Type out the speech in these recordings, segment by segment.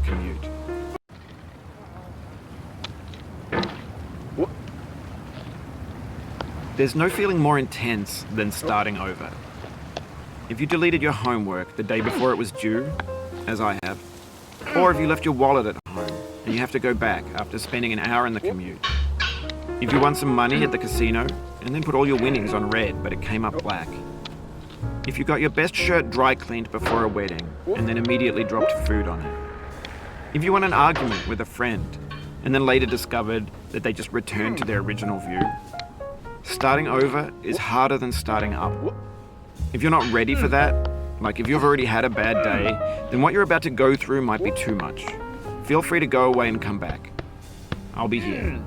commute. There's no feeling more intense than starting over. If you deleted your homework the day before it was due, as I have, or if you left your wallet at home and you have to go back after spending an hour in the commute. If you won some money at the casino and then put all your winnings on red but it came up black. If you got your best shirt dry cleaned before a wedding and then immediately dropped food on it. If you won an argument with a friend and then later discovered that they just returned to their original view. Starting over is harder than starting up. If you're not ready for that, like if you've already had a bad day, then what you're about to go through might be too much. Feel free to go away and come back. I'll be here.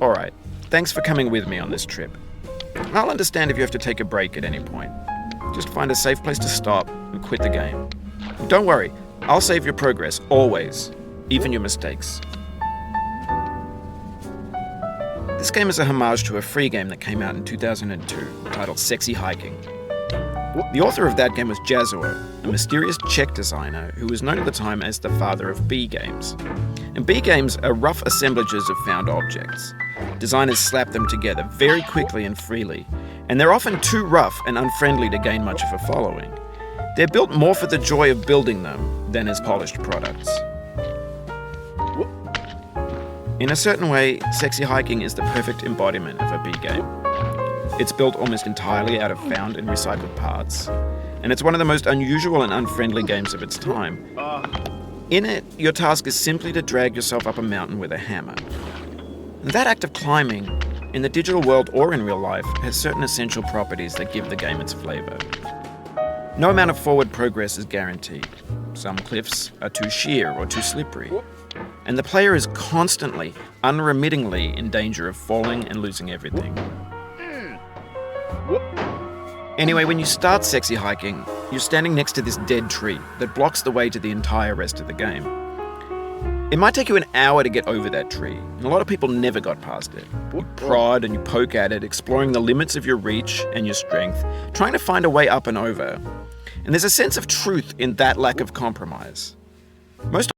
Alright, thanks for coming with me on this trip. I'll understand if you have to take a break at any point. Just find a safe place to stop and quit the game. Don't worry, I'll save your progress, always, even your mistakes. This game is a homage to a free game that came out in 2002, titled Sexy Hiking. The author of that game was Jazor, a mysterious Czech designer who was known at the time as the father of B games. And B games are rough assemblages of found objects. Designers slap them together very quickly and freely, and they're often too rough and unfriendly to gain much of a following. They're built more for the joy of building them than as polished products. In a certain way, Sexy Hiking is the perfect embodiment of a B game. It's built almost entirely out of found and recycled parts, and it's one of the most unusual and unfriendly games of its time. In it, your task is simply to drag yourself up a mountain with a hammer. And that act of climbing, in the digital world or in real life, has certain essential properties that give the game its flavor. No amount of forward progress is guaranteed. Some cliffs are too sheer or too slippery. And the player is constantly, unremittingly in danger of falling and losing everything. Anyway, when you start Sexy Hiking, you're standing next to this dead tree that blocks the way to the entire rest of the game. It might take you an hour to get over that tree, and a lot of people never got past it. You prod and you poke at it, exploring the limits of your reach and your strength, trying to find a way up and over. And there's a sense of truth in that lack of compromise. Most